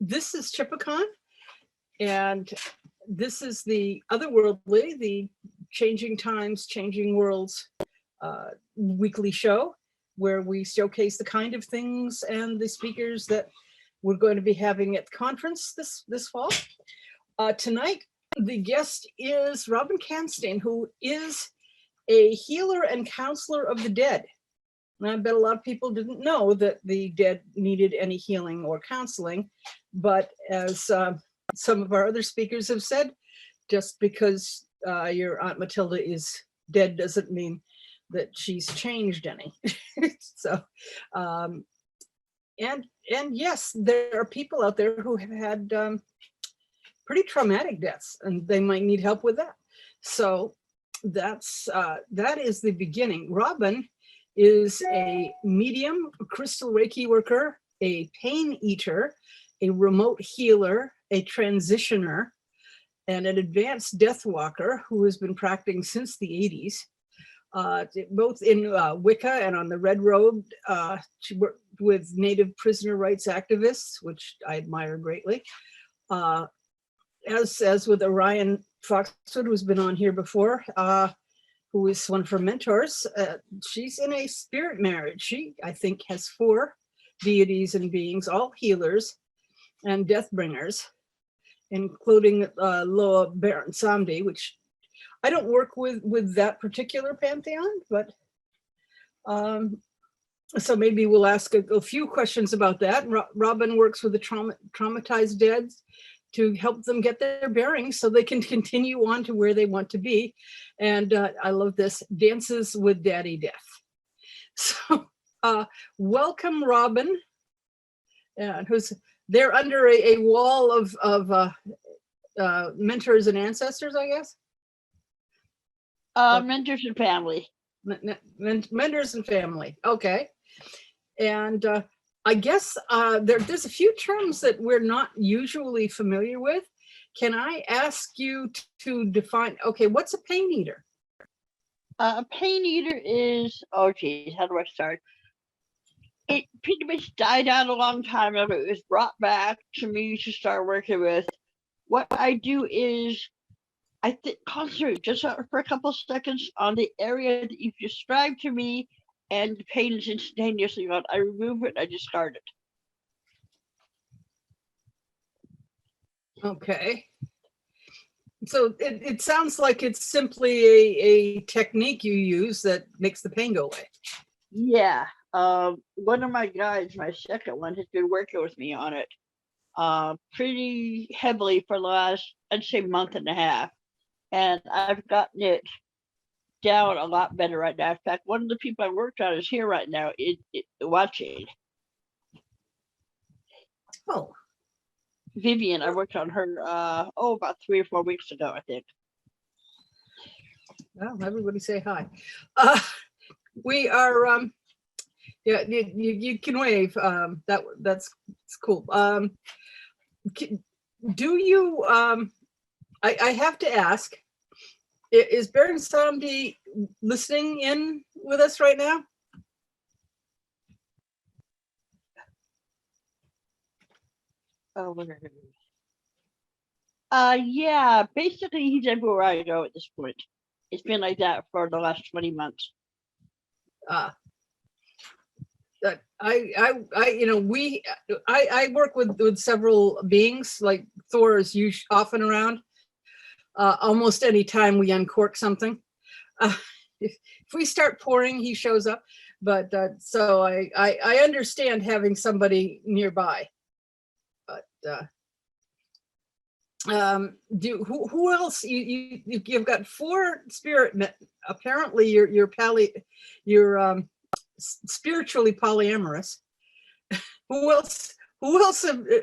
This is Chipicon, and this is the Otherworldly, the Changing Times, Changing Worlds weekly show, where we showcase the kind of things and the speakers that we're going to be having at the conference this fall. Tonight, the guest is Robin Kanstein, who is a healer and counselor of the dead. And I bet a lot of people didn't know that the dead needed any healing or counseling. But as some of our other speakers have said, just because your Aunt Matilda is dead doesn't mean that she's changed any. So, and yes, there are people out there who have had pretty traumatic deaths, and they might need help with that. So that is the beginning. Robin is a medium, a crystal Reiki worker, a pain eater, a remote healer, a transitioner, and an advanced death walker who has been practicing since the 80s, both in Wicca and on the Red Road. She worked with Native prisoner rights activists, which I admire greatly. As with Orion Foxwood, who's been on here before, who is one of her mentors, she's in a spirit marriage. She, I think, has 4 deities and beings, all healers and death bringers, including Lwa Baron Samedi, which I don't work with that particular pantheon, but so maybe we'll ask a few questions about that. Robin works with the traumatized dead to help them get their bearings so they can continue on to where they want to be. And I love this, dances with Daddy Death. So welcome, Robin, who's they're under a wall of mentors and ancestors, I guess? Mentors and family. Mentors and family, okay. And I guess there's a few terms that we're not usually familiar with. Can I ask you to define, okay, what's a pain eater? A pain eater is, oh geez, how do I start? It pretty much died out a long time ago. It was brought back to me to start working with. What I do is, I concentrate just for a couple seconds on the area that you described to me, and the pain is instantaneously gone. I remove it, I discard it. Okay. So it sounds like it's simply a technique you use that makes the pain go away. Yeah. One of my guides, my second one, has been working with me on it pretty heavily for the last, I'd say, month and a half. And I've gotten it down a lot better right now. In fact, one of the people I worked on is here right now, watching. Oh. Vivian, I worked on her, about 3 or 4 weeks ago, I think. Well, everybody say hi. We are, yeah, you can wave. That's cool. Do you, I have to ask, is Baron Samedi listening in with us right now? Oh, yeah, basically he's everywhere I go at this point. It's been like that for the last 20 months. I work with several beings, like Thor is often around. Almost any time we uncork something. If we start pouring, he shows up. But so I understand having somebody nearby. But who else? You've got 4 spirit. Apparently, you're spiritually polyamorous. Who else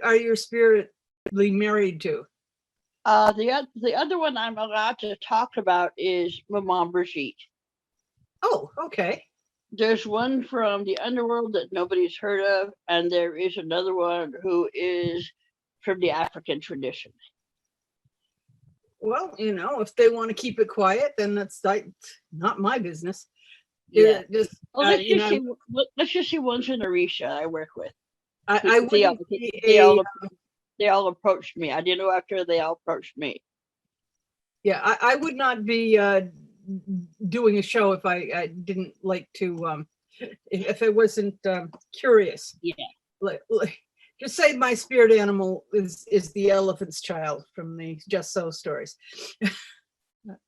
are you spiritually married to? The other one I'm allowed to talk about is Mama Brigitte. Oh, okay. There's one from the Underworld that nobody's heard of, and there is another one who is from the African tradition. Well, if they want to keep it quiet, then that's not my business. Yeah. Let's just see one's in Orisha I work with. I wouldn't be they all approached me. I didn't know after they all approached me. Yeah, I would not be doing a show if I didn't like to, if I wasn't curious. Yeah. Like, just say my spirit animal is the elephant's child from the Just So stories.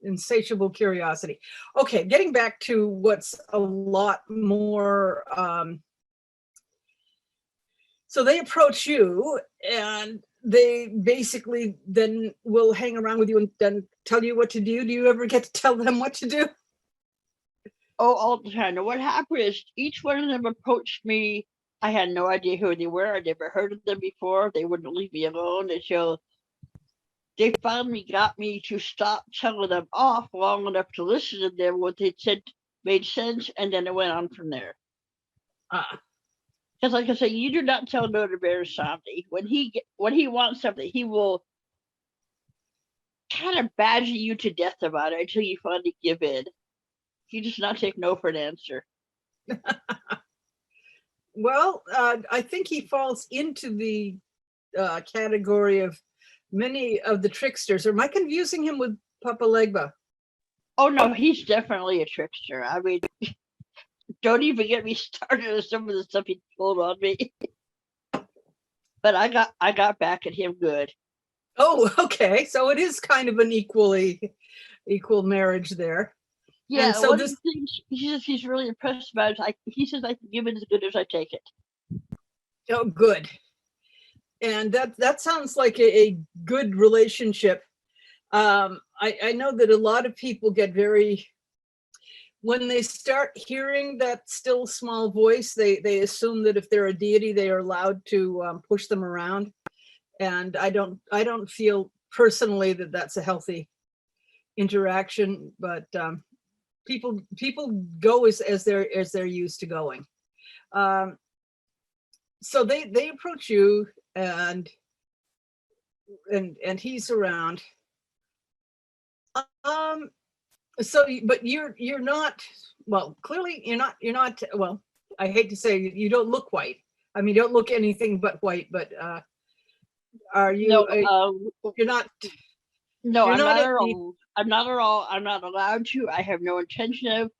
Insatiable curiosity. Okay, getting back to what's a lot more. So they approach you and they basically then will hang around with you and then tell you what to do. Do you ever get to tell them what to do? Oh, all the time. And what happened is each one of them approached me. I had no idea who they were. I never heard of them before. They wouldn't leave me alone until they finally got me to stop telling them off long enough to listen to them. What they said made sense, and then it went on from there. Because, like I say, you do not tell Lwa Baron Samedi when he wants something, he will kind of badger you to death about it until you finally give in. He does not take no for an answer. Well, I think he falls into the category of many of the tricksters. Or am I confusing him with Papa Legba? Oh no, he's definitely a trickster. I mean, don't even get me started on some of the stuff he pulled on me. But I got back at him good. Oh, okay. So it is kind of an equal marriage there. Yeah, and so one of the things he's really impressed about is he says I can give it as good as I take it. Oh, good. And that sounds like a good relationship. I know that a lot of people get very, when they start hearing that still small voice, they assume that if they're a deity, they are allowed to push them around. And I don't feel personally that that's a healthy interaction, but people go as they're used to going. So they approach you and he's around. So, but you're not, well, clearly you're not, well, I hate to say you don't look white. I mean, you don't look anything but white, but are you, No, you're not. No, I'm not at all. I'm not at all. I'm not allowed to. I have no intention of.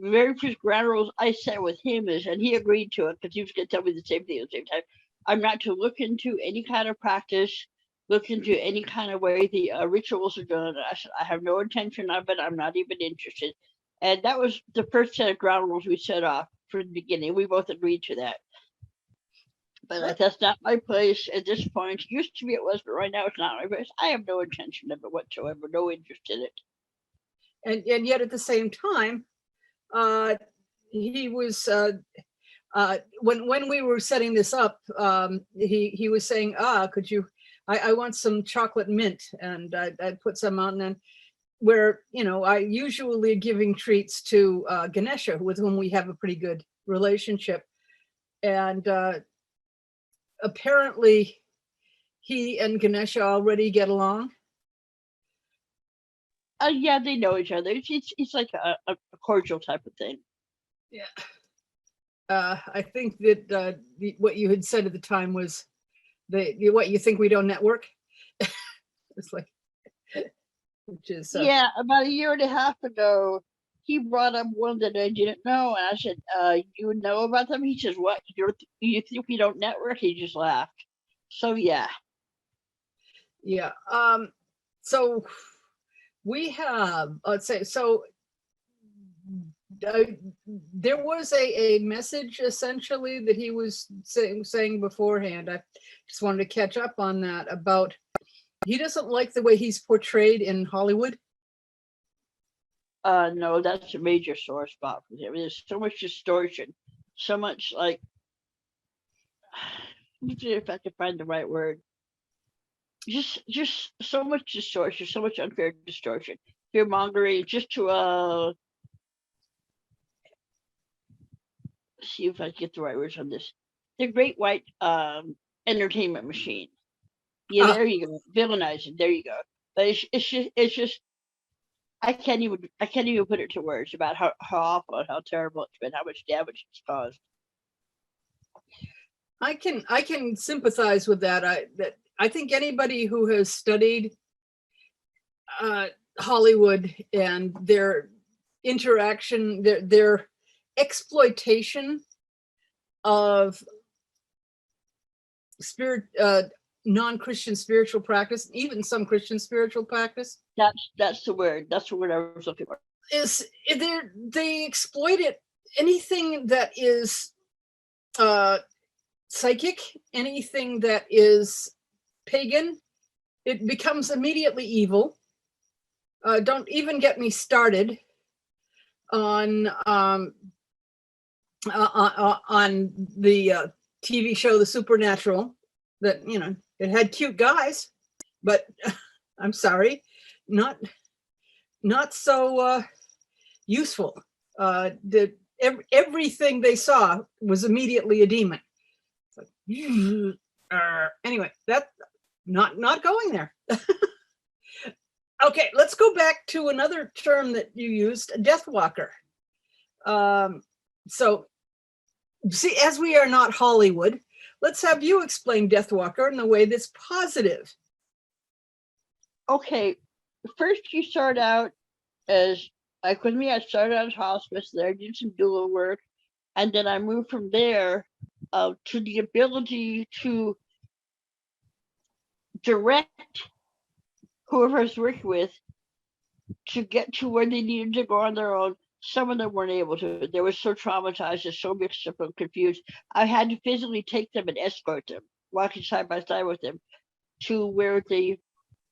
The very first ground rules I set with him is, and he agreed to it because he was going to tell me the same thing at the same time. I'm not to look into any kind of practice, look into any kind of way the rituals are done. I said I have no intention of it. I'm not even interested. And that was the first set of ground rules we set off from the beginning. We both agreed to that. But that's not my place at this point. It used to be it was, but right now it's not my place. I have no intention of it whatsoever, no interest in it. And yet at the same time, he was when we were setting this up, he was saying, could you, I want some chocolate mint, and I put some on, and where, you know, I usually giving treats to Ganesha, with whom we have a pretty good relationship, and apparently he and Ganesha already get along. Yeah, they know each other. It's like a cordial type of thing. Yeah. I think that what you had said at the time was what you think we don't network. It's like, which is yeah, about a year and a half ago, he brought up one that I didn't know, and I said, "You know about them?" He says, "What? You think we don't network?" He just laughed. So yeah. Yeah. So we have, let's say, so there was a message essentially that he was saying beforehand. I just wanted to catch up on that, about he doesn't like the way he's portrayed in Hollywood. No, that's a major sore spot for him. There's so much distortion, so much like, let me see if I can find the right word. Just so much distortion, so much unfair distortion, fear mongering, just to see if I get the right words on this. The great white entertainment machine. Yeah, there you go. Villainizing. There you go. But it's just I can't even put it to words about how awful and how terrible it's been, how much damage it's caused. I can sympathize with that. I think anybody who has studied Hollywood and their interaction, their exploitation of spirit, non-Christian spiritual practice, even some Christian spiritual practice. That's the word. That's the word I was looking for. Is they exploit it. Anything that is psychic, anything that is pagan, it becomes immediately evil. Don't even get me started on the TV show The Supernatural. That, you know, it had cute guys, but I'm sorry, not so useful. Everything they saw was immediately a demon. Anyway, that not going there. Okay, let's go back to another term that you used, Deathwalker. So, see, as we are not Hollywood, let's have you explain Deathwalker in a way that's positive. Okay, first you start out as, like with me, I started out as hospice there, did some doula work, and then I moved from there to the ability to direct whoever I was working with to get to where they needed to go on their own. Some of them weren't able to. They were so traumatized and so mixed up and confused. I had to physically take them and escort them, walking side by side with them to where they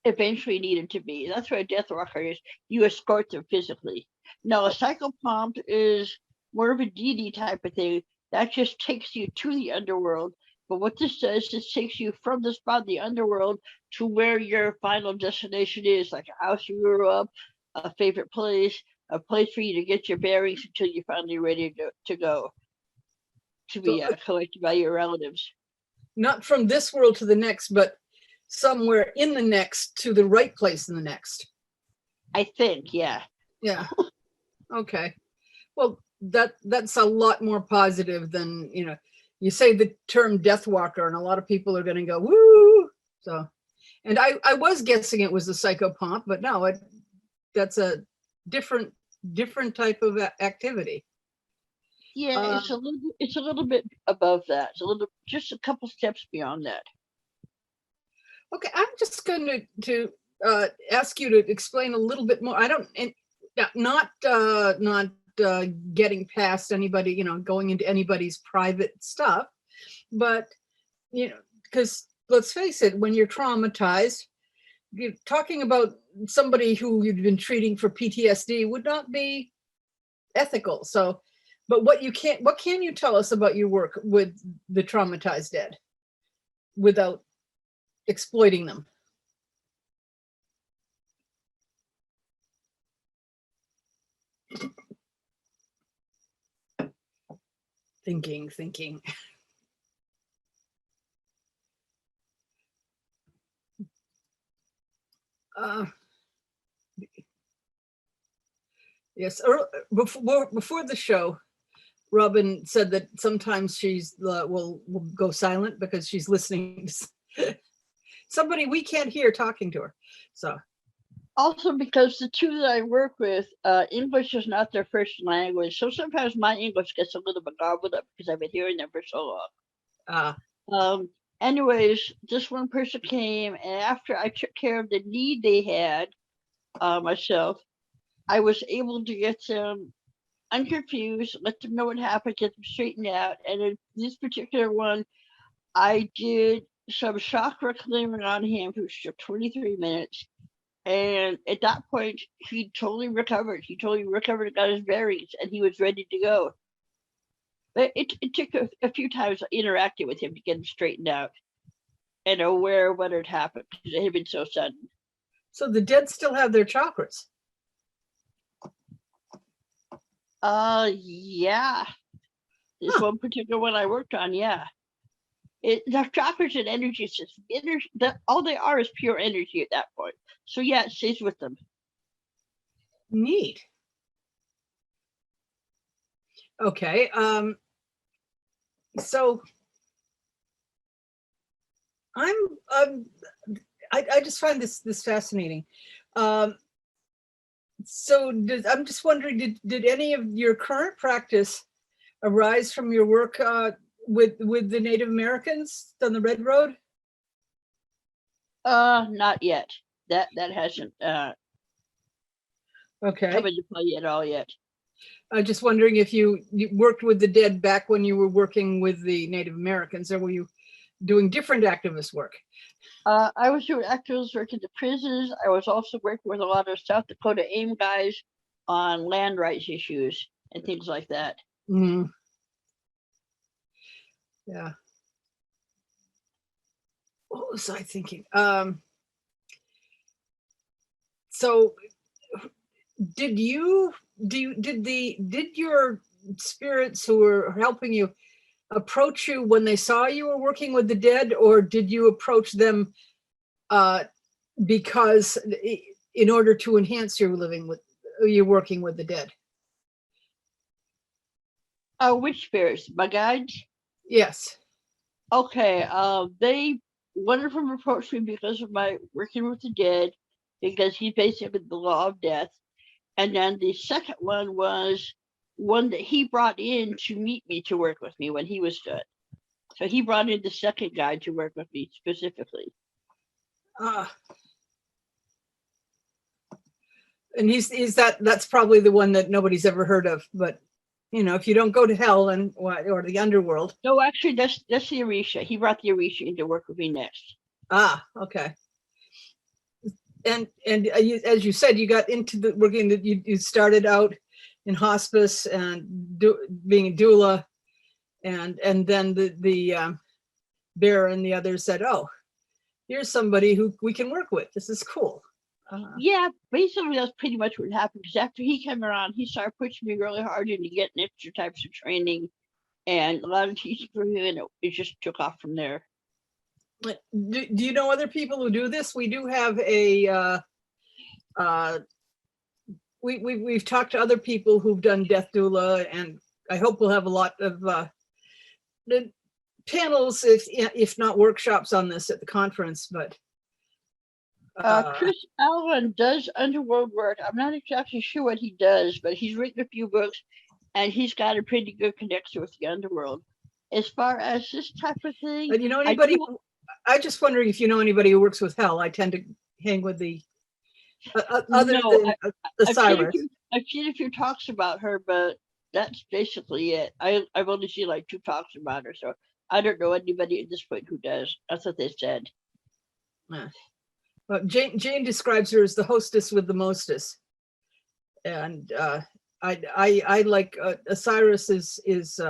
eventually needed to be. That's what a death walker is. You escort them physically. Now, a psychopomp is more of a deity type of thing. That just takes you to the underworld. But what this does, this takes you from the spot in the underworld to where your final destination is, like a house you grew up, a favorite place, a place for you to get your bearings until you're finally ready to go, to be collected by your relatives. Not from this world to the next, but somewhere in the next to the right place in the next. I think, yeah. Yeah. Okay. Well, that's a lot more positive than, you know, you say the term Deathwalker and a lot of people are going to go, woo. So, and I was guessing it was a psychopomp, but no, that's a different type of activity. Yeah, it's a little bit above that. It's just a couple steps beyond that. Okay, I'm just going to ask you to explain a little bit more. I don't, and not getting past anybody, you know, going into anybody's private stuff, but, you know, because let's face it, when you're traumatized, you're talking about somebody who you've been treating for PTSD would not be ethical. So, but what can you tell us about your work with the traumatized dead without exploiting them? Thinking. Yes, before the show, Robin said that sometimes she's will go silent because she's listening to somebody we can't hear talking to her. So also because the two that I work with, English is not their first language, so sometimes my English gets a little bit gobbled up because I've been hearing them for so long. Anyways, this one person came, and after I took care of the need they had myself, I was able to get them unconfused, let them know what happened, get them straightened out. And in this particular one, I did some chakra clearing on him for 23 minutes. And at that point, he totally recovered. He totally recovered and got his bearings, and he was ready to go. But it took a few times interacting with him to get him straightened out and aware of what had happened, because it had been so sudden. So the dead still have their chakras? Yeah. This one particular one I worked on, yeah. The chakras and energy system, all they are is pure energy at that point. So yeah, it stays with them. Neat. Okay. So I'm I just find this fascinating. So I'm just wondering, did any of your current practice arise from your work with the Native Americans on the Red Road? Not yet. That hasn't Okay. come into play at all yet. I'm just wondering if you worked with the dead back when you were working with the Native Americans, or were you doing different activist work? I was doing activist work in the prisons. I was also working with a lot of South Dakota AIM guys on land rights issues and things like that. Mm-hmm. Yeah. What was I thinking? So did your spirits who were helping you approach you when they saw you were working with the dead, or did you approach them because in order to enhance your working with the dead? Which spirits? My guides? Yes. Okay. One of them approached me because of my working with the dead, because he's basically the law of death. And then the second one was one that he brought in to meet me, to work with me when he was done. So he brought in the second guy to work with me specifically. And that's probably the one that nobody's ever heard of, but if you don't go to hell or the underworld. No, actually, that's the Orisha. He brought the Orisha in to work with me next. Okay. And as you said, you got into the working that you started out in hospice and being a doula, and then the bear and the others said, "Oh, here's somebody who we can work with. This is cool." Yeah, basically that's pretty much what happened. Because after he came around, he started pushing me really hard into getting extra types of training and a lot of teaching for him, and it just took off from there. Do you know other people who do this? We do have we've talked to other people who've done death doula, and I hope we'll have a lot of the panels, if not workshops, on this at the conference. But Chris Allen does underworld work. I'm not exactly sure what he does, but he's written a few books, and he's got a pretty good connection with the underworld. As far as this type of thing, and anybody? I'm just wondering if you know anybody who works with hell. I tend to hang with the other than Osiris. I've seen a few talks about her, but that's basically it. I've only seen like 2 talks about her, so I don't know anybody at this point who does. That's what they said. Well, Jane describes her as the hostess with the mostest, and I like Osiris is.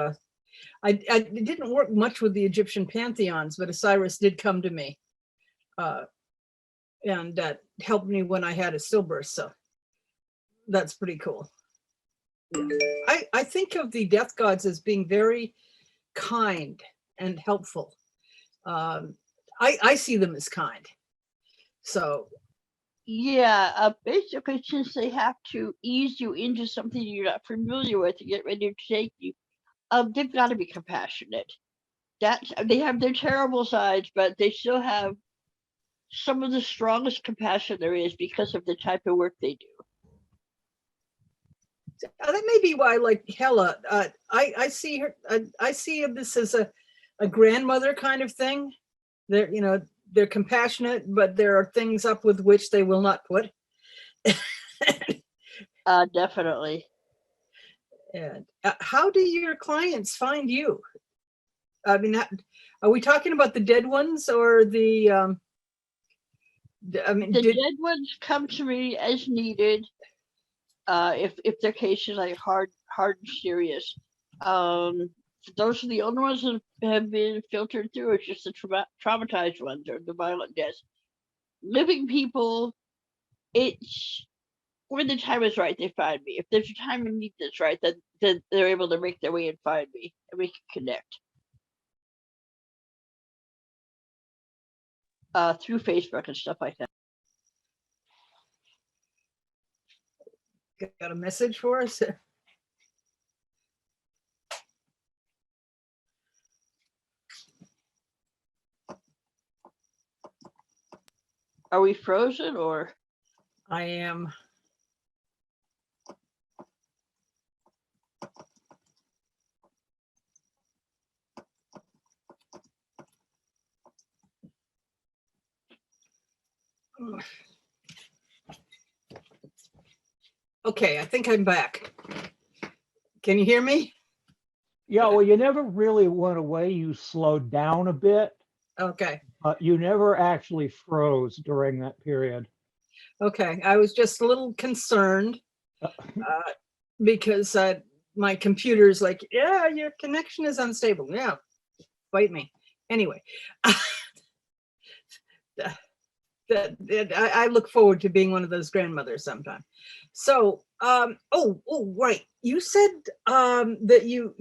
I didn't work much with the Egyptian pantheons, but Osiris did come to me, and helped me when I had a stillbirth. So that's pretty cool. I think of the death gods as being very kind and helpful. I see them as kind. So yeah, basically, since they have to ease you into something you're not familiar with to get ready to take you, they've got to be compassionate. They have their terrible sides, but they still have some of the strongest compassion there is because of the type of work they do. That may be why I like Hela. I see her. I see this as a grandmother kind of thing. They're compassionate, but there are things up with which they will not put. Definitely. And how do your clients find you? I mean, are we talking about the dead ones or the? The dead ones come to me as needed. If their case is like hard and serious. Those are the only ones that have been filtered through. It's just the traumatized ones or the violent deaths. Living people, it's when the time is right, they find me. If there's a time and need that's right, then they're able to make their way and find me, and we can connect. Through Facebook and stuff like that. Got a message for us? Are we frozen or? I am. Okay, I think I'm back. Can you hear me? Yeah, well, you never really went away. You slowed down a bit. Okay. You never actually froze during that period. Okay. I was just a little concerned because my computer's like, yeah, your connection is unstable. Yeah, bite me. Anyway, I look forward to being one of those grandmothers sometime. So, right. You said that you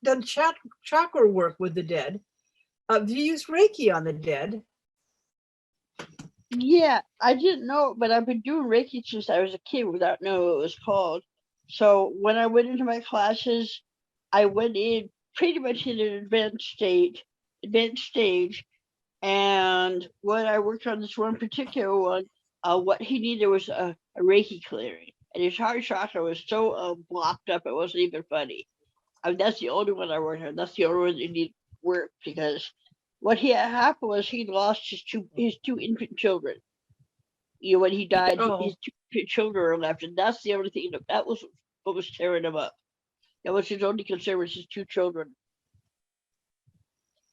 done chakra work with the dead. Do you use Reiki on the dead? Yeah, I didn't know, but I've been doing Reiki since I was a kid without knowing what it was called. So when I went into my classes, I went in pretty much in an advanced stage. And when I worked on this one particular one, what he needed was a Reiki clearing. And his heart chakra was so blocked up, it wasn't even funny. I mean, that's the only one I worked on. That's the only one that needed work, because what he had happened was he lost his two infant children. You know, when he died, his two infant children were left, and that's the only thing that was what was tearing him up. That was his only concern, was his two children.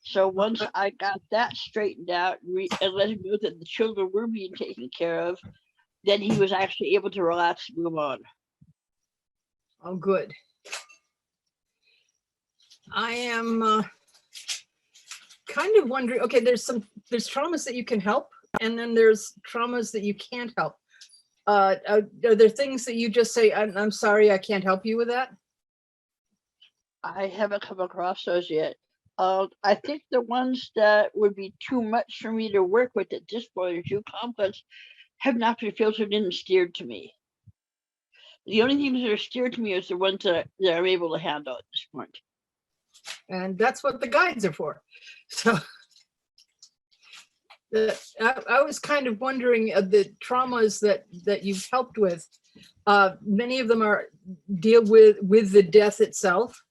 So once I got that straightened out and let him know that the children were being taken care of, then he was actually able to relax and move on. Oh, good. I am kind of wondering, okay, there's traumas that you can help, and then there's traumas that you can't help. Are there things that you just say, I'm sorry, I can't help you with that? I haven't come across those yet. I think the ones that would be too much for me to work with at this point, are too complex, have not been filtered in and steered to me. The only things that are steered to me is the ones that I'm able to handle at this point. And that's what the guides are for. So I was kind of wondering, the traumas that you've helped with, many of them deal with the death itself.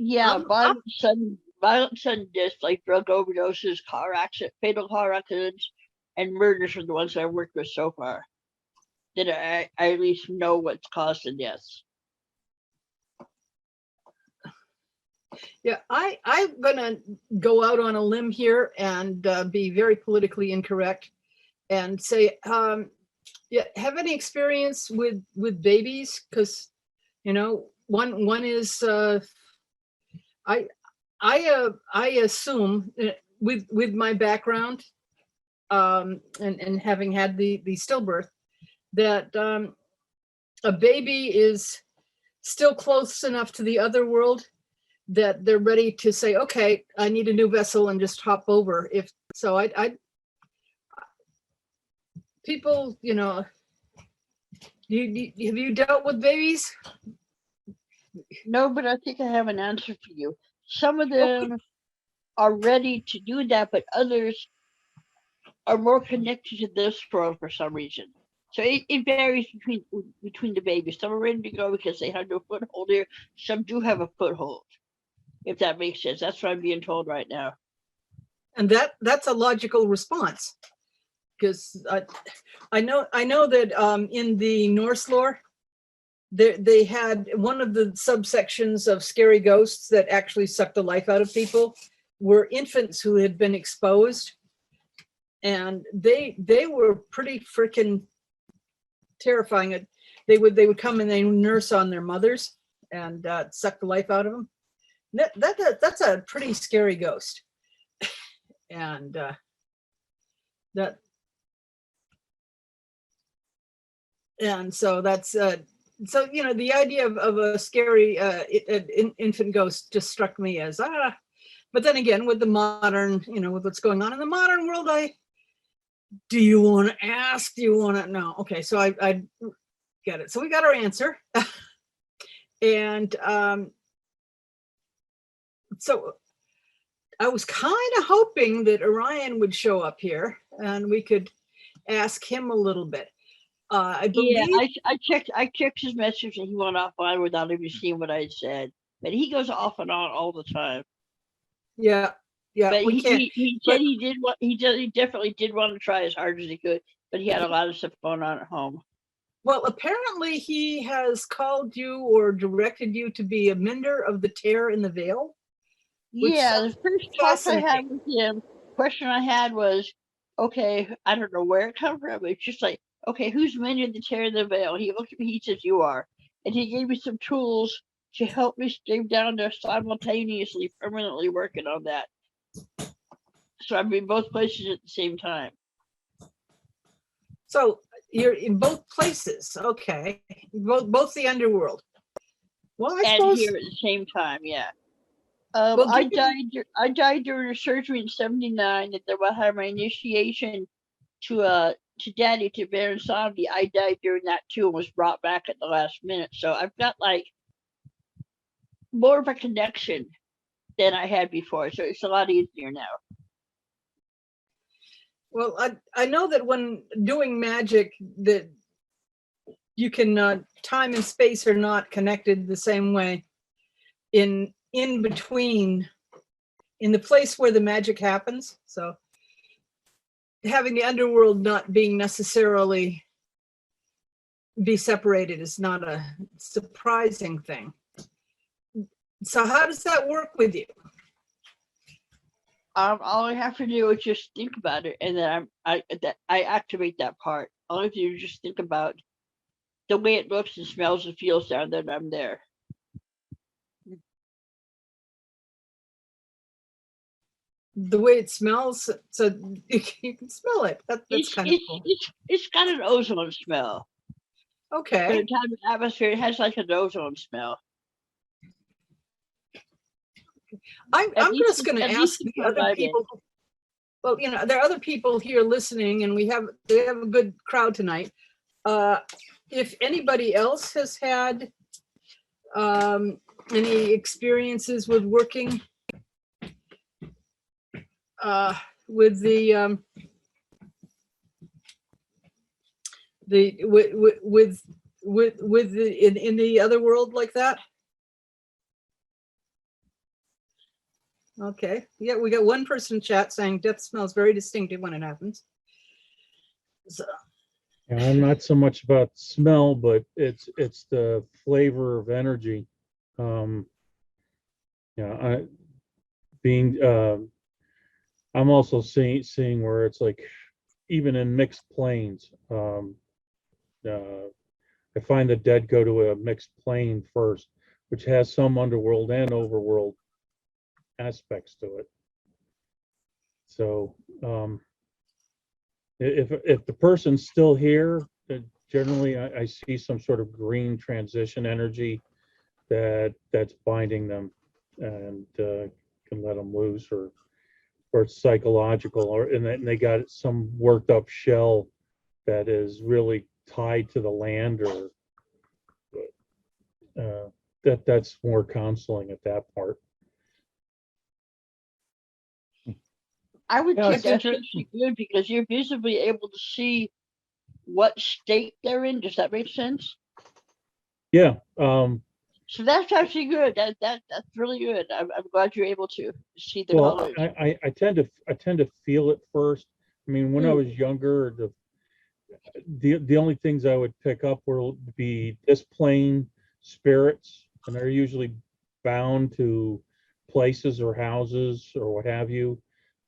Yeah, violent sudden deaths like drug overdoses, fatal car accidents, and murders are the ones that I've worked with so far. That I at least know what's caused the deaths. Yeah, I'm gonna go out on a limb here and be very politically incorrect and say, yeah, have any experience with babies? Because, you know, one is I assume with my background and having had the stillbirth, that a baby is still close enough to the other world that they're ready to say, okay, I need a new vessel, and just hop over. If so, I people, you know, have you dealt with babies? No, but I think I have an answer for you. Some of them are ready to do that, but others are more connected to this world for some reason. So it varies between the babies. Some are ready to go because they have no foothold here. Some do have a foothold, if that makes sense. That's what I'm being told right now. And that's a logical response, because I know that in the Norse lore, they had one of the subsections of scary ghosts that actually sucked the life out of people were infants who had been exposed, and they were pretty freaking terrifying. They would come and they would nurse on their mothers and suck the life out of them. That's a pretty scary ghost. And so that's so, you know, the idea of a scary infant ghost just struck me as but then again, with the modern, you know, with what's going on in the modern world, do you want to ask? Do you want to? No. Okay, so I get it. So we got our answer. And so I was kind of hoping that Orion would show up here and we could ask him a little bit. I Yeah, believe. I checked his message and he went offline without even seeing what I had said. But he goes off and on all the time. Yeah, yeah, But we can't. he said he definitely did want to try as hard as he could, but he had a lot of stuff going on at home. Well, apparently he has called you or directed you to be a mender of the tear in the veil. Yeah, the first talk I had with him, question I had was, okay, I don't know where it come from. It's just like, okay, who's mending the tear in the veil? He looked at me, he says, you are. And he gave me some tools to help me stay down there simultaneously, permanently working on that. So I'm in both places at the same time. So you're in both places, okay? Both the underworld. Well, I and suppose here at the same time, yeah. Well, I died during a surgery in '79. That I had my initiation to Daddy to Baron Samedi. I died during that too and was brought back at the last minute. So I've got like more of a connection than I had before. So it's a lot easier now. Well, I know that when doing magic, that you can time and space are not connected the same way. In between, in the place where the magic happens. So having the underworld not being necessarily be separated is not a surprising thing. So how does that work with you? All I have to do is just think about it, and then I activate that part. All I have to do is just think about the way it looks and smells and feels down there, and I'm there. The way it smells, so you can smell it. That's kind of cool. It's got an ozone smell. Okay. For the time of atmosphere, it has like an ozone smell. I'm just going to ask the other people. Well, you know, there are other people here listening, and we have a good crowd tonight. If anybody else has had any experiences with working with the in the other world like that. Okay, yeah, we got one person in chat saying death smells very distinctive when it happens. So yeah, I'm not so much about smell, but it's the flavor of energy. Yeah, I'm also seeing where it's like even in mixed planes. I find the dead go to a mixed plane first, which has some underworld and overworld aspects to it. So if the person's still here, generally I see some sort of green transition energy that's binding them and can let them loose, or it's psychological, and they got some worked up shell that is really tied to the land, or that's more counseling at that part. I would Yeah, think that's actually good because you're visibly able to see what state they're in. Does that make sense? Yeah. So that's actually good. That's really good. I'm glad you're able to see the Well, colors. I tend to feel it first. I mean, when I was younger, the only things I would pick up would be this plane spirits, and they're usually bound to places or houses or what have you.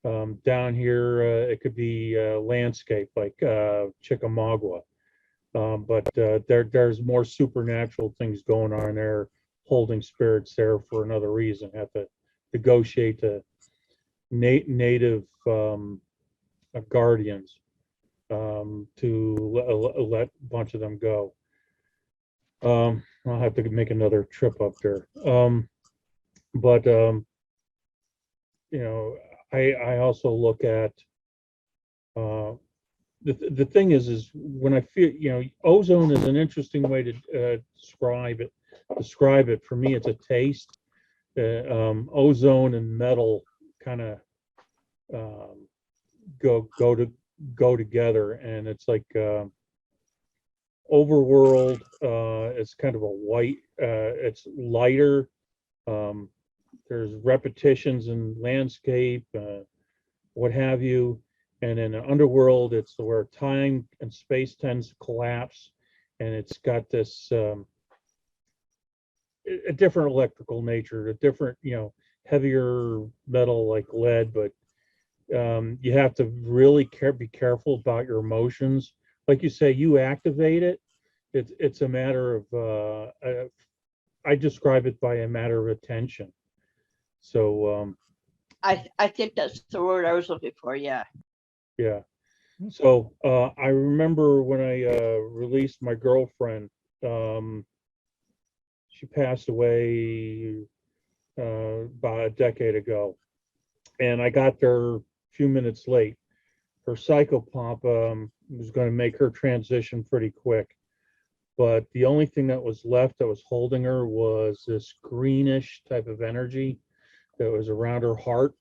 Down here, it could be landscape like Chickamauga, but there's more supernatural things going on there, holding spirits there for another reason. Have to negotiate to native guardians to let a bunch of them go. I'll have to make another trip up there. But you know, I also look at the thing is when I feel, you know, ozone is an interesting way to describe it. For me, it's a taste. Ozone and metal kind of go together, and it's like Overworld. It's kind of a white. It's lighter. There's repetitions in landscape, what have you. And in an Underworld, it's where time and space tends to collapse, and it's got this a different electrical nature, a different, heavier metal like lead, but you have to really be careful about your emotions. Like you say, you activate it. It's a matter of I describe it by a matter of attention. So I think that's the word I was looking for. Yeah. yeah. So I remember when I released my girlfriend. She passed away about a decade ago, and I got there a few minutes late. Her psychopomp was going to make her transition pretty quick, but the only thing that was left that was holding her was this greenish type of energy that was around her heart.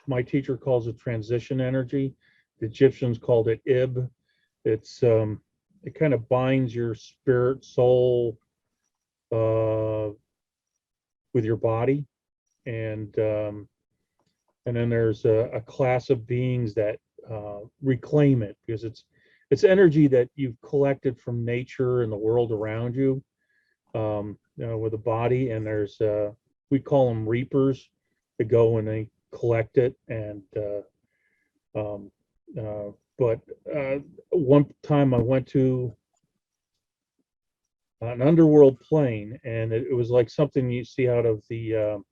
My teacher calls it transition energy. The Egyptians called it Ib. It's it kind of binds your spirit, soul with your body, and then there's a class of beings that reclaim it, because it's energy that you've collected from nature and the world around you, with the body. And there's we call them reapers. They go and they collect it, and but one time I went to an underworld plane, and it was like something you see out of the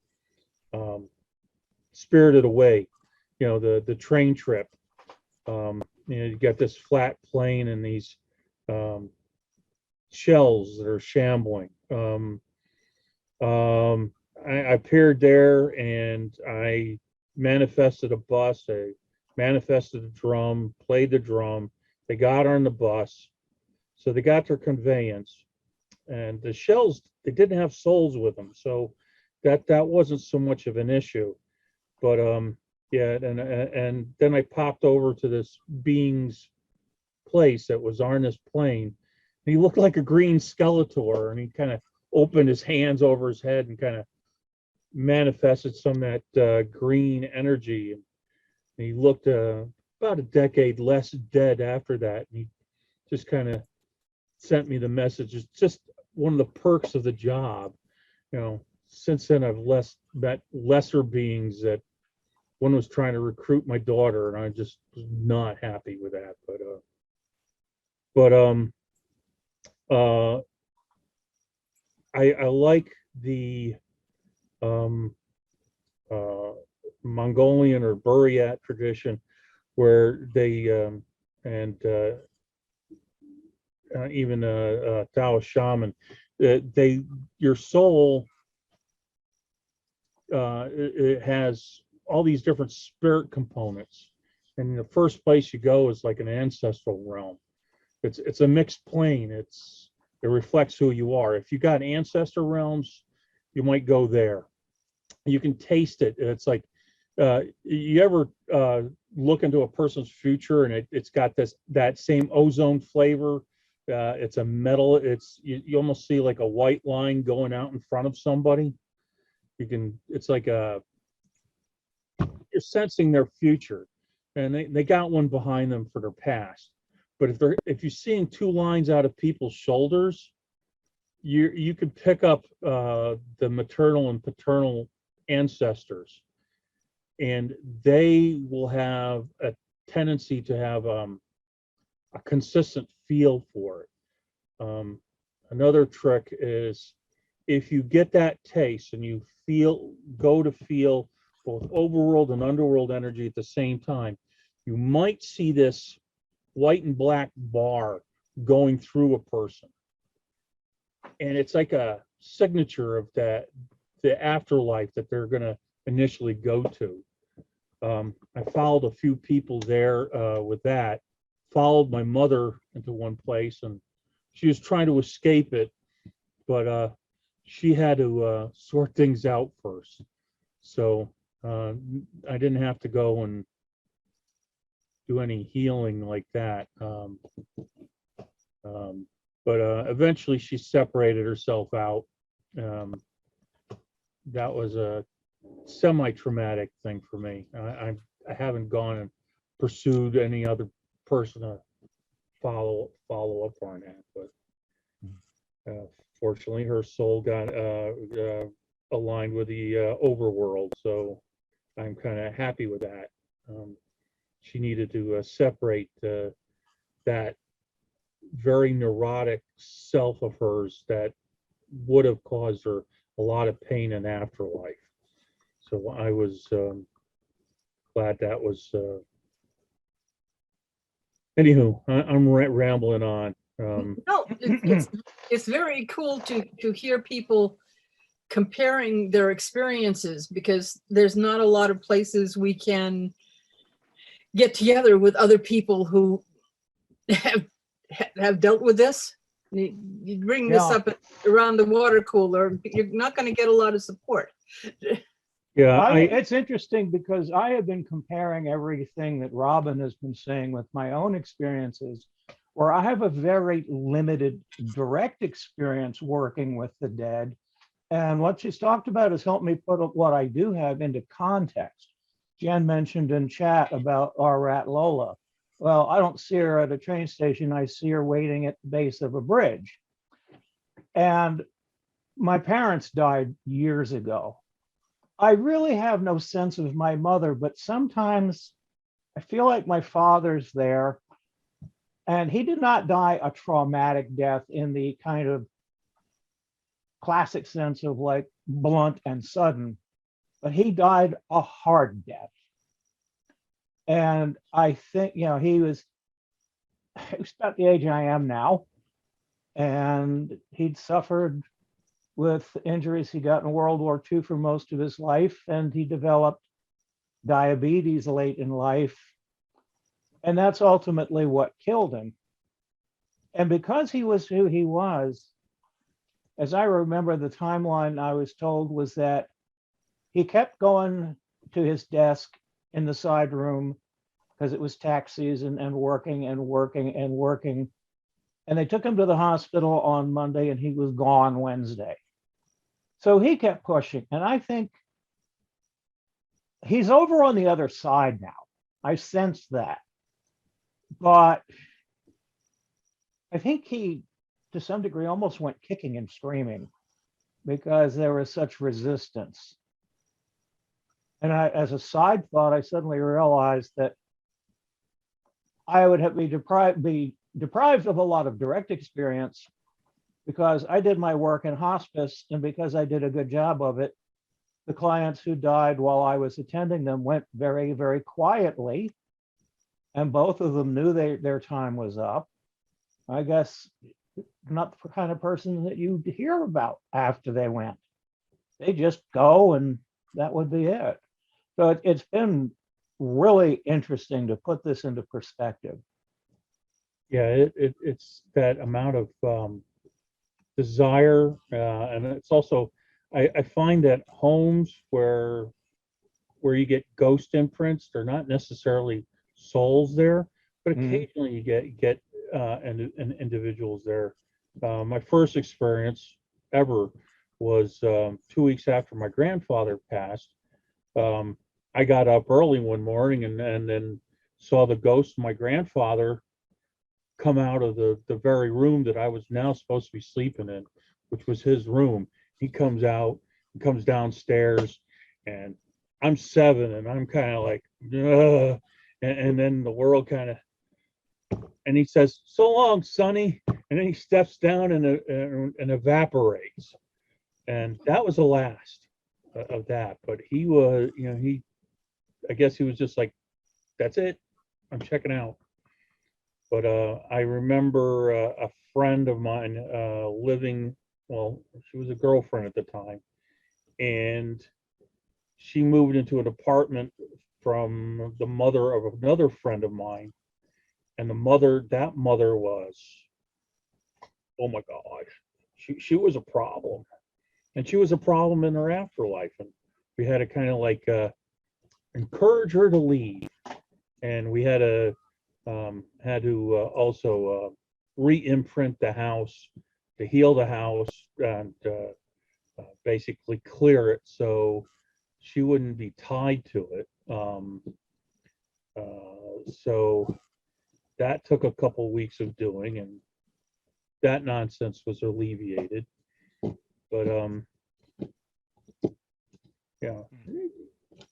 Spirited Away, the train trip. You get this flat plane and these shells that are shambling. I appeared there, and I manifested a bus. I manifested a drum, played the drum. They got on the bus, so they got their conveyance, and the shells, they didn't have souls with them, so that wasn't so much of an issue. But yeah, and then I popped over to this being's place that was on this plane. He looked like a green Skeletor, and he kind of opened his hands over his head and kind of manifested some of that green energy. And he looked about a decade less dead after that. And he just kind of sent me the message. It's just one of the perks of the job. Since then I've met lesser beings that one was trying to recruit my daughter, and I just was not happy with that. I like the Mongolian or Buryat tradition, where they and even Taoist shaman, your soul, it has all these different spirit components, and the first place you go is like an ancestral realm. It's a mixed plane. It reflects who you are. If you got ancestor realms, you might go there. You can taste it. It's like you ever look into a person's future, and it's got that same ozone flavor. It's a metal. You almost see like a white line going out in front of somebody. It's like you're sensing their future, and they got one behind them for their past. But if you're seeing two lines out of people's shoulders, you could pick up the maternal and paternal ancestors, and they will have a tendency to have a consistent feel for it. Another trick is, if you get that taste and you go to feel both overworld and underworld energy at the same time, you might see this white and black bar going through a person, and it's like a signature of the afterlife that they're going to initially go to. I followed a few people there with that. Followed my mother into one place, and she was trying to escape it, but she had to sort things out first. So I didn't have to go and do any healing like that. But eventually she separated herself out. That was a semi-traumatic thing for me. I haven't gone and pursued any other person to follow up on that, but fortunately her soul got aligned with the overworld, so I'm kind of happy with that. She needed to separate that very neurotic self of hers that would have caused her a lot of pain in afterlife. So I was glad that was. Anywho, I'm rambling on. No, it's very cool to hear people comparing their experiences, because there's not a lot of places we can get together with other people who have dealt with this. You bring this up around the water cooler, you're not going to get a lot of support. Yeah, it's interesting because I have been comparing everything that Robin has been saying with my own experiences, where I have a very limited direct experience working with the dead. And what she's talked about has helped me put what I do have into context. Jen mentioned in chat about our rat Lola. Well, I don't see her at a train station. I see her waiting at the base of a bridge. And my parents died years ago. I really have no sense of my mother, but sometimes I feel like my father's there. And he did not die a traumatic death in the kind of classic sense of like blunt and sudden, but he died a hard death. And I think, he was about the age I am now. And he'd suffered with injuries he got in World War II for most of his life. And he developed diabetes late in life. And that's ultimately what killed him. And because he was who he was, as I remember, the timeline I was told was that he kept going to his desk in the side room because it was tax season, and working and working and working. And they took him to the hospital on Monday and he was gone Wednesday. So he kept pushing. And I think he's over on the other side now. I sense that. But I think he, to some degree, almost went kicking and screaming because there was such resistance. And as a side thought, I suddenly realized that I would be deprived of a lot of direct experience because I did my work in hospice, and because I did a good job of it, the clients who died while I was attending them went very, very quietly, and both of them knew their time was up. I guess not the kind of person that you hear about after they went. They just go and that would be it. So it's been really interesting to put this into perspective. Yeah, it's that amount of desire, and it's also I find that homes where you get ghost imprints, they're not necessarily souls there, but occasionally you get individuals there. My first experience ever was 2 weeks after my grandfather passed. I got up early one morning and then saw the ghost of my grandfather come out of the very room that I was now supposed to be sleeping in, which was his room. He comes out, comes downstairs, and I'm 7, and I'm kind of like, ugh. And then the world kind of, and he says, "So long, Sonny," and then he steps down and evaporates. And that was the last of that. But he was, I guess he was just like, "That's it, I'm checking out." But I remember a friend of mine living, well, she was a girlfriend at the time, and she moved into an apartment from the mother of another friend of mine. And that mother was, oh my God, she was a problem. And she was a problem in her afterlife. And we had to kind of like encourage her to leave. And we had to also re-imprint the house, to heal the house, and basically clear it so she wouldn't be tied to it. So that took a couple weeks of doing, and that nonsense was alleviated. But yeah.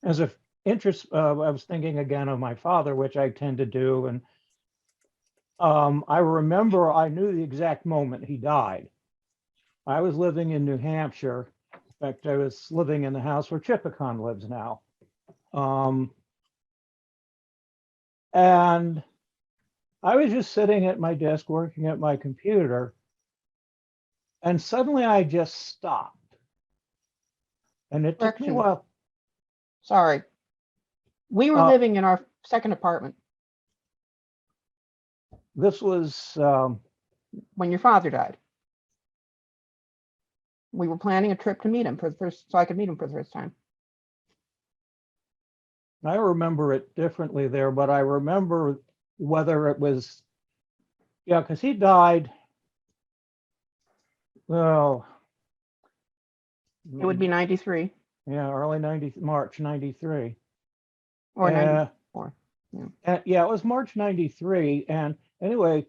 As a interest, I was thinking again of my father, which I tend to do, and I remember I knew the exact moment he died. I was living in New Hampshire. In fact, I was living in the house where Chipicon lives now. And I was just sitting at my desk working at my computer, and suddenly I just stopped. And it took me a Correction. while. Sorry. We were Uh, living in our second apartment This was, when your father died. We were planning a trip to meet him for the first, so I could meet him for the first time. I remember it differently there, but I remember whether it was, yeah, because he died, well, It would be 93 yeah, early 90, March 93. or Uh, 94. yeah, it was March 93. And anyway,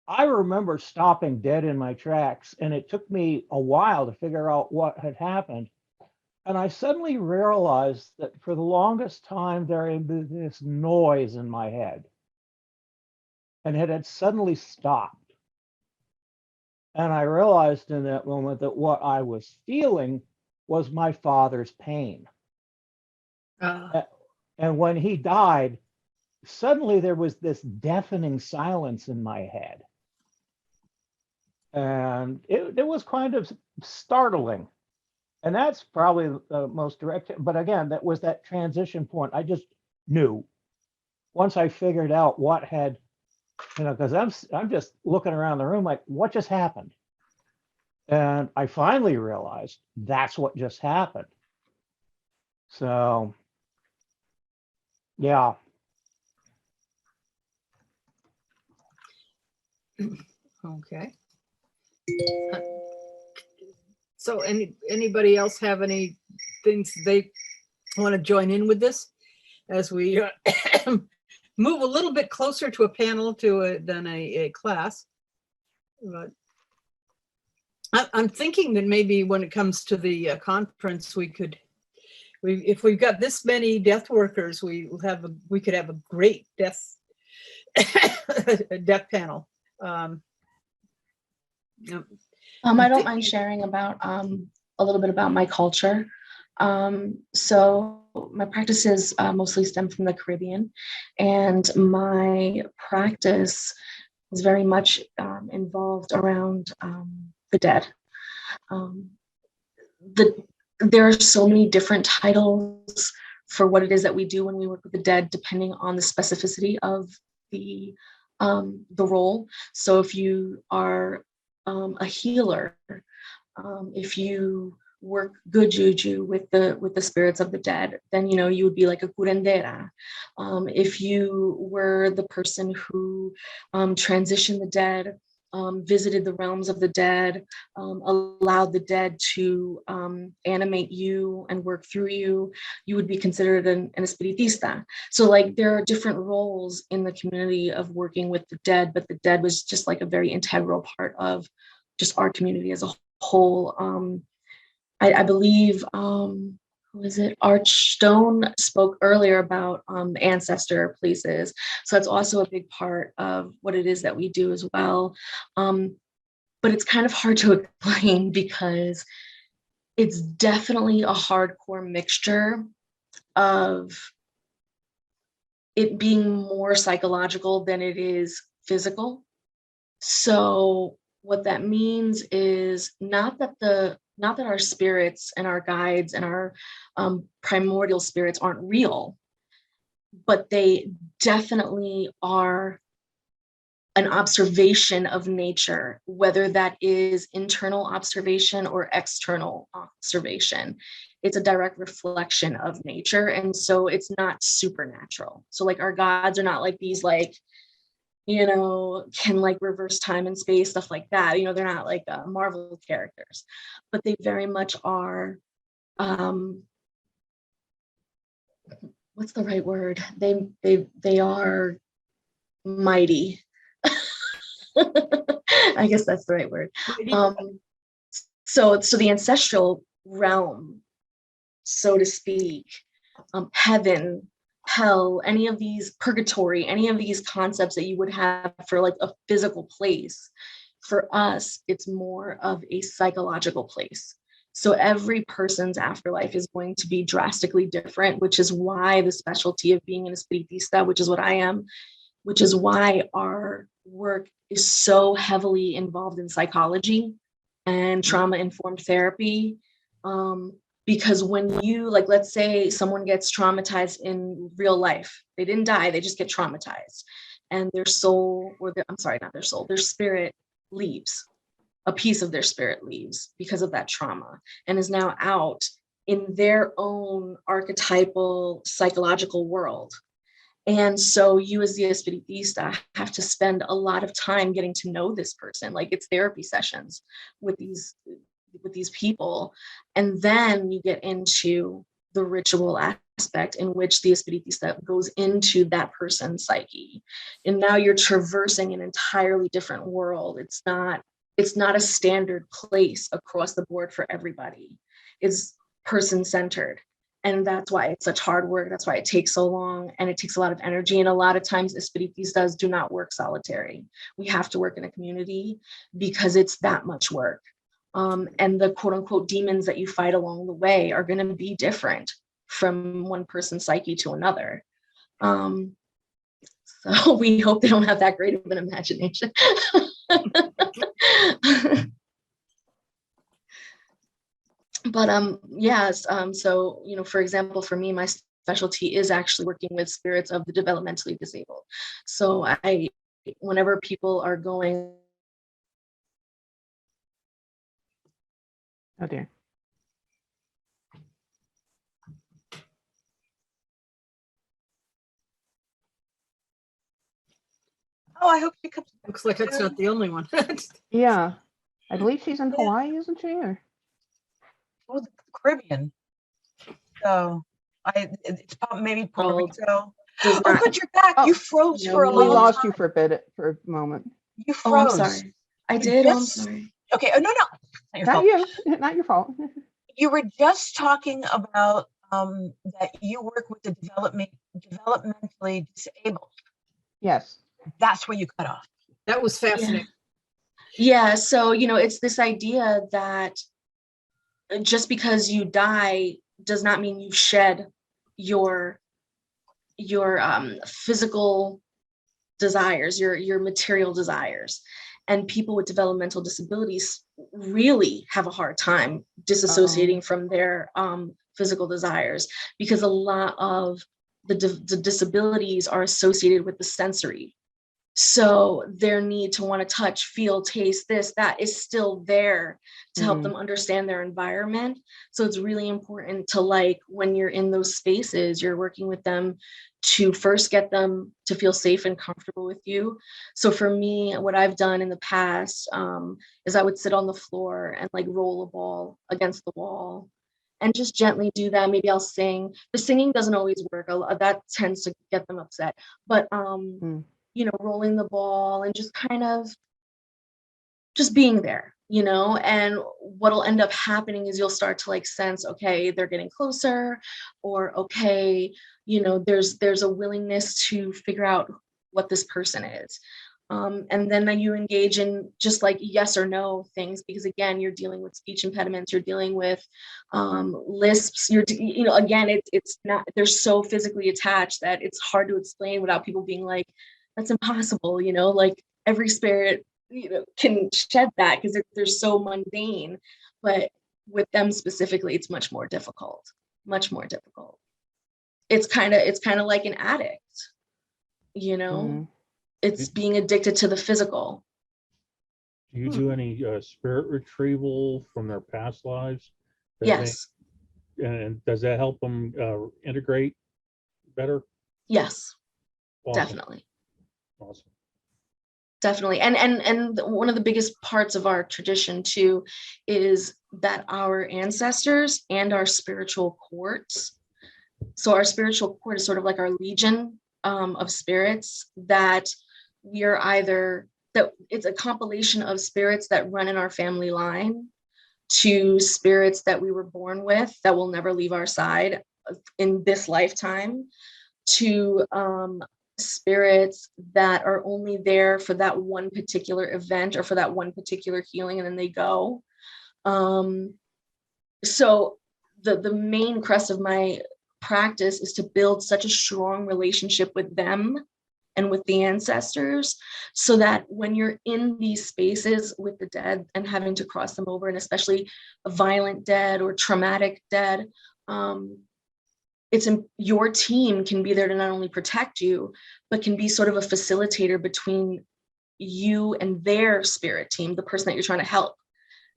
I remember stopping dead in my tracks, and it took me a while to figure out what had happened. And I suddenly realized that for the longest time, there had been this noise in my head, and it had suddenly stopped. And I realized in that moment that what I was feeling was my father's pain. And when he died, suddenly there was this deafening silence in my head. And it was kind of startling. And that's probably the most direct, but again, that was that transition point. I just knew once I figured out what had, because I'm just looking around the room like, what just happened? And I finally realized that's what just happened. So, yeah. Okay. So anybody else have any things they want to join in with this as we move a little bit closer to a panel than a class? But I'm thinking that maybe when it comes to the conference, if we've got this many death workers, we could have a great death panel. I don't mind sharing about a little bit about my culture. So my practices mostly stem from the Caribbean, and my practice is very much involved around the dead. There are so many different titles for what it is that we do when we work with the dead, depending on the specificity of the role. So if you are a healer, if you work good juju with the spirits of the dead, then you would be like a curandera. If you were the person who transitioned the dead, visited the realms of the dead, allowed the dead to animate you and work through you, you would be considered an espiritista. So like there are different roles in the community of working with the dead, but the dead was just like a very integral part of just our community as a whole. I believe, who is it? Archstone spoke earlier about ancestor places. So that's also a big part of what it is that we do as well. But it's kind of hard to explain because it's definitely a hardcore mixture of it being more psychological than it is physical. So what that means is not that our spirits and our guides and our primordial spirits aren't real, but they definitely are an observation of nature, whether that is internal observation or external observation. It's a direct reflection of nature. And so it's not supernatural. So like our gods are not like these like, you know, can like reverse time and space, stuff like that. You know, they're not like Marvel characters, but they very much are, what's the right word? They are mighty. I guess that's the right word. So the ancestral realm, so to speak, heaven, hell, any of these, purgatory, any of these concepts that you would have for like a physical place, for us, it's more of a psychological place. So every person's afterlife is going to be drastically different, which is why the specialty of being an espiritista, which is what I am, which is why our work is so heavily involved in psychology and trauma-informed therapy. Because when you, like, let's say someone gets traumatized in real life, they didn't die, they just get traumatized, and their soul, or I'm sorry, not their soul, their spirit leaves, a piece of their spirit leaves because of that trauma and is now out in their own archetypal psychological world. And so you as the espiritista have to spend a lot of time getting to know this person, like it's therapy sessions with these people. And then you get into the ritual aspect in which the espiritista goes into that person's psyche. And now you're traversing an entirely different world. It's not a standard place across the board for everybody. It's person-centered. And that's why it's such hard work. That's why it takes so long, and it takes a lot of energy. And a lot of times espiritistas do not work solitary. We have to work in a community because it's that much work. And the quote unquote demons that you fight along the way are going to be different from one person's psyche to another. So we hope they don't have that great of an imagination. But yes, so, you know, for example, for me, my specialty is actually working with spirits of the developmentally disabled. So whenever people are going. Oh dear. Oh, I hope she comes. Looks like it's not the only one. Yeah. I believe she's in Hawaii, isn't she? Or Oh, the Caribbean. So it's probably maybe Puerto World Rico. does Oh, not- good, you're back. Oh, You froze for a we long lost time. you for a moment. You Oh, I'm froze. sorry. I You did. I'm just- sorry. Okay. Oh, no. Not your Not fault. you. Not your fault. You were just talking about that you work with the developmentally disabled. Yes. That's where you cut off. That was fascinating. Yeah. So, you know, it's this idea that just because you die does not mean you shed your physical desires, your material desires. And people with developmental disabilities really have a hard time disassociating from their physical desires, because a lot of the disabilities are associated with the sensory. So their need to want to touch, feel, taste, this, that is still there to help them understand their environment. So it's really important to, like, when you're in those spaces, you're working with them to first get them to feel safe and comfortable with you. So for me, what I've done in the past is I would sit on the floor and like roll a ball against the wall and just gently do that. Maybe I'll sing. The singing doesn't always work. That tends to get them upset. But you know, rolling the ball and just kind of just being there, you know. And what'll end up happening is you'll start to like sense, okay, they're getting closer, or okay, you know, there's a willingness to figure out what this person is. And then you engage in just like yes or no things, because again, you're dealing with speech impediments, you're dealing with lisps, you know, again, it's not, they're so physically attached that it's hard to explain without people being like, that's impossible, you know, like every spirit, you know, can shed that because they're so mundane. But with them specifically, it's much more difficult. It's kind of like an addict, you know. it's being addicted to the physical. Do you do any spirit retrieval from their past lives? Yes. And does that help them integrate better? Yes, Awesome. definitely. Awesome. Definitely. And one of the biggest parts of our tradition too is that our ancestors and our spiritual courts. So our spiritual court is sort of like our legion of spirits that we are either, that it's a compilation of spirits that run in our family line to spirits that we were born with that will never leave our side in this lifetime, to spirits that are only there for that one particular event or for that one particular healing, and then they go. So the main crux of my practice is to build such a strong relationship with them and with the ancestors, so that when you're in these spaces with the dead and having to cross them over, and especially a violent dead or traumatic dead, your team can be there to not only protect you, but can be sort of a facilitator between you and their spirit team, the person that you're trying to help.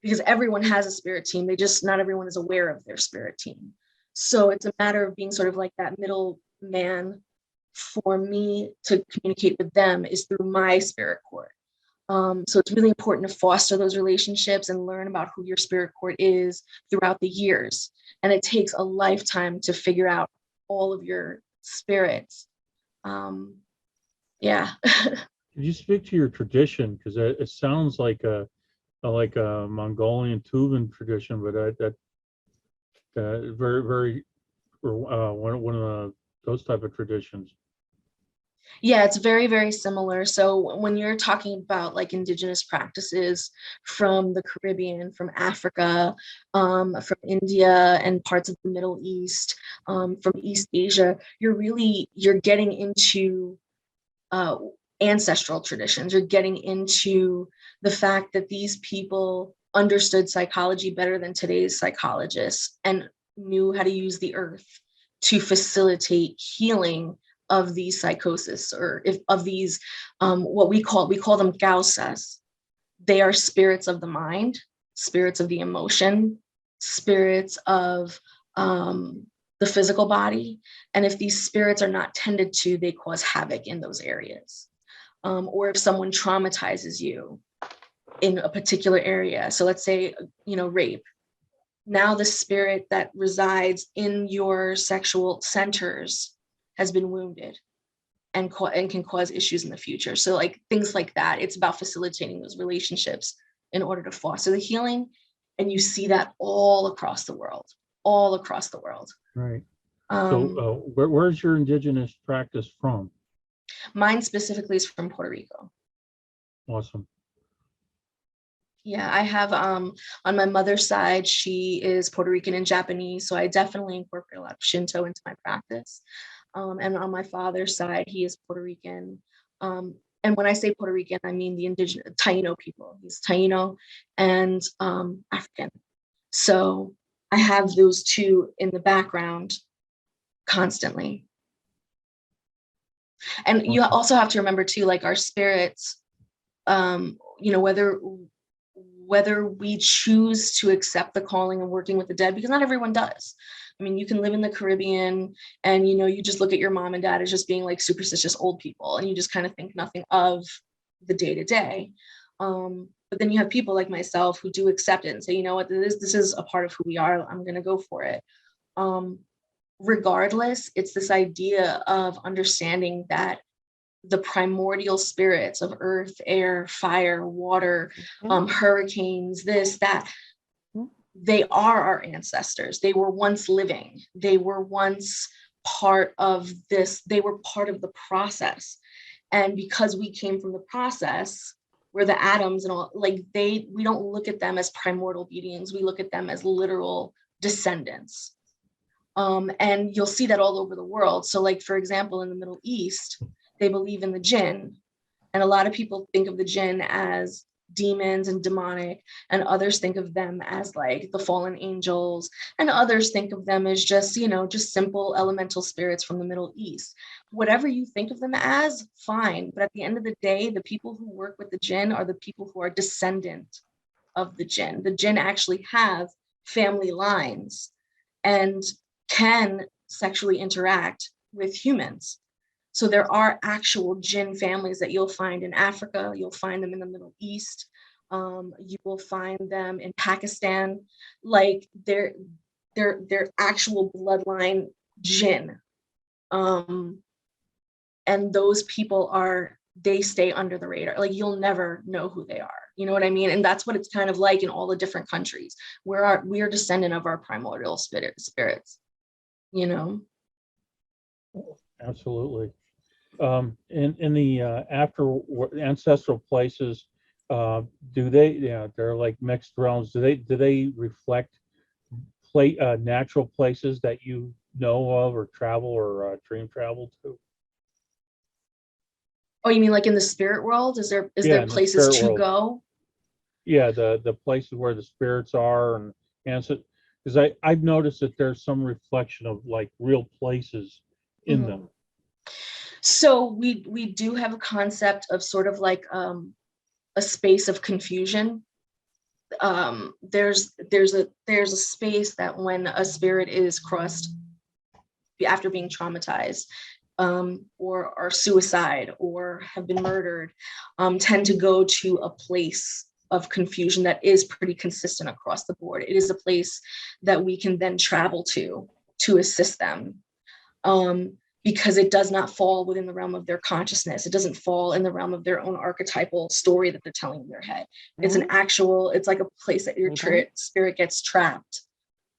Because everyone has a spirit team, not everyone is aware of their spirit team. So it's a matter of being sort of like that middle man for me to communicate with them is through my spirit court. So it's really important to foster those relationships and learn about who your spirit court is throughout the years. And it takes a lifetime to figure out all of your spirits. Yeah. Could you speak to your tradition? Because it sounds like a Mongolian Tuvan tradition, but that very, very one of those type of traditions. Yeah, it's very, very similar. So when you're talking about like indigenous practices from the Caribbean, from Africa, from India and parts of the Middle East, from East Asia, you're getting into ancestral traditions. You're getting into the fact that these people understood psychology better than today's psychologists and knew how to use the earth to facilitate healing of these psychosis, or of these what we call them gausas. They are spirits of the mind, spirits of the emotion, spirits of the physical body. And if these spirits are not tended to, they cause havoc in those areas. Or if someone traumatizes you in a particular area, so let's say rape, now the spirit that resides in your sexual centers has been wounded and can cause issues in the future. So like things like that, it's about facilitating those relationships in order to foster the healing. And you see that all across the world. Right. So where's your indigenous practice from? Mine specifically is from Puerto Rico. Awesome. Yeah, I have on my mother's side, she is Puerto Rican and Japanese, so I definitely incorporate a lot of Shinto into my practice. And on my father's side, he is Puerto Rican. And when I say Puerto Rican, I mean the indigenous Taino people. He's Taino and African. So I have those two in the background constantly. And you also have to remember too, like our spirits, whether we choose to accept the calling of working with the dead, because not everyone does. I mean, you can live in the Caribbean and, you just look at your mom and dad as just being like superstitious old people, and you just kind of think nothing of the day to day. But then you have people like myself who do accept it and say, you know what, this is a part of who we are. I'm going to go for it. Regardless, it's this idea of understanding that the primordial spirits of earth, air, fire, water, hurricanes, this, that, they are our ancestors. They were once living. They were once part of this. They were part of the process. And because we came from the process, we're the atoms and all, we don't look at them as primordial beings. We look at them as literal descendants. And you'll see that all over the world. So like, for example, in the Middle East, they believe in the jinn. And a lot of people think of the jinn as demons and demonic, and others think of them as like the fallen angels, and others think of them as just, you know, just simple elemental spirits from the Middle East. Whatever you think of them as, fine. But at the end of the day, the people who work with the jinn are the people who are descendant of the jinn. The jinn actually have family lines and can sexually interact with humans. So there are actual jinn families that you'll find in Africa. You'll find them in the Middle East. You will find them in Pakistan. Like they're actual bloodline jinn. And those people they stay under the radar. Like you'll never know who they are. You know what I mean? And that's what it's kind of like in all the different countries. We are descendant of our primordial spirits, you know? Absolutely. In the ancestral places, do they? Yeah, they're like mixed realms. Do they reflect natural places that you know of, or travel, or dream travel to? Oh, you mean like in the spirit world? Is there Yeah, in the places spirit to world. go? Yeah, the places where the spirits are, and because I've noticed that there's some reflection of like real places in Mhm. them. So we do have a concept of sort of like a space of confusion. There's a space that when a spirit is crossed after being traumatized, or are suicide or have been murdered, tend to go to a place of confusion that is pretty consistent across the board. It is a place that we can then travel to assist them. Because it does not fall within the realm of their consciousness. It doesn't fall in the realm of their own archetypal story that they're telling in their head. It's it's like a place that your spirit gets trapped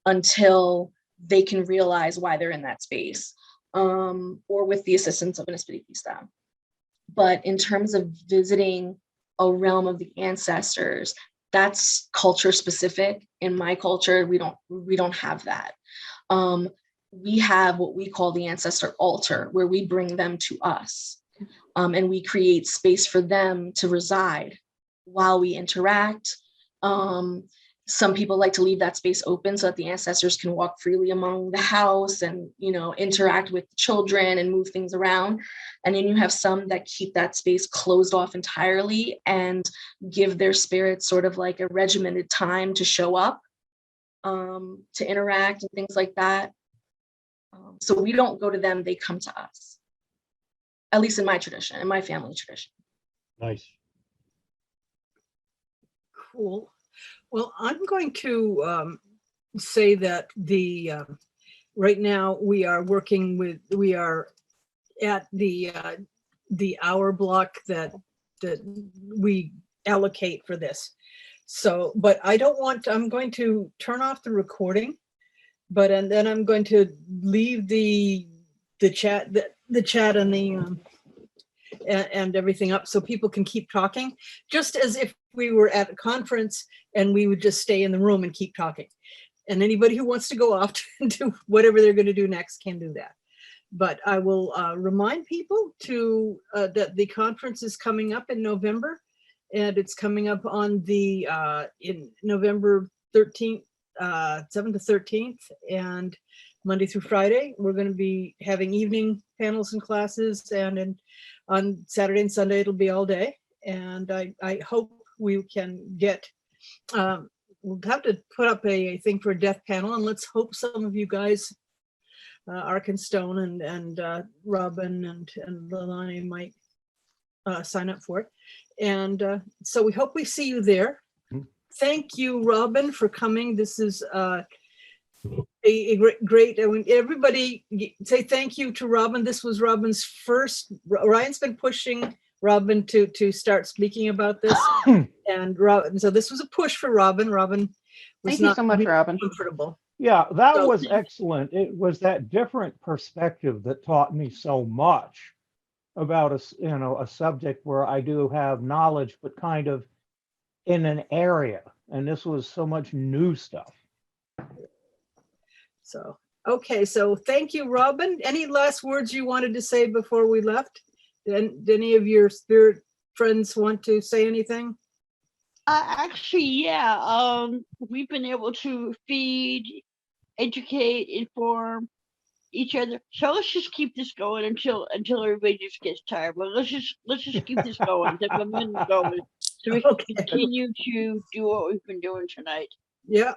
until they can realize why they're in that space, or with the assistance of an espiritista. But in terms of visiting a realm of the ancestors, that's culture specific. In my culture, we don't have that. We have what we call the ancestor altar, where we bring them to us, and we create space for them to reside while we interact. Some people like to leave that space open so that the ancestors can walk freely among the house and, you know, interact with the children and move things around. And then you have some that keep that space closed off entirely and give their spirits sort of like a regimented time to show up, to interact and things like that. So we don't go to them, they come to us. At least in my tradition, in my family tradition. Nice. Cool. Well, I'm going to say that right now we are at the hour block that we allocate for this. So, but I'm going to turn off the recording, and then I'm going to leave the chat and and everything up so people can keep talking, just as if we were at a conference and we would just stay in the room and keep talking. And anybody who wants to go off to do whatever they're going to do next can do that. But I will remind people that the conference is coming up in November, and it's coming up on in November 13th, 7th to 13th, and Monday through Friday. We're going to be having evening panels and classes, and on Saturday and Sunday it'll be all day. And I hope we can get, we'll have to put up a thing for a death panel, and let's hope some of you guys, Arkenstone and Robin and Lilani might sign up for it. And so we hope we see you there. Thank you, Robin, for coming. This is a great, I mean, everybody say thank you to Robin. This was Robin's first, Ryan's been pushing Robin to start speaking about this. And so this was a push for Robin. Robin was Thank you so much, Robin. comfortable. Yeah, that was excellent. It was that different perspective that taught me so much about a subject where I do have knowledge, but kind of in an area. And this was so much new stuff. So, okay. So thank you, Robin. Any last words you wanted to say before we left? Did any of your spirit friends want to say anything? Actually, yeah. We've been able to feed, educate, inform each other. So let's just keep this going until everybody just gets tired. But let's just keep this going. The momentum going, so we can Okay. continue to do what we've been doing tonight. Yeah.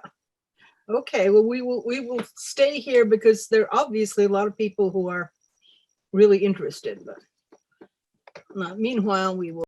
Okay, well, we will stay here because there are obviously a lot of people who are really interested. But meanwhile, we will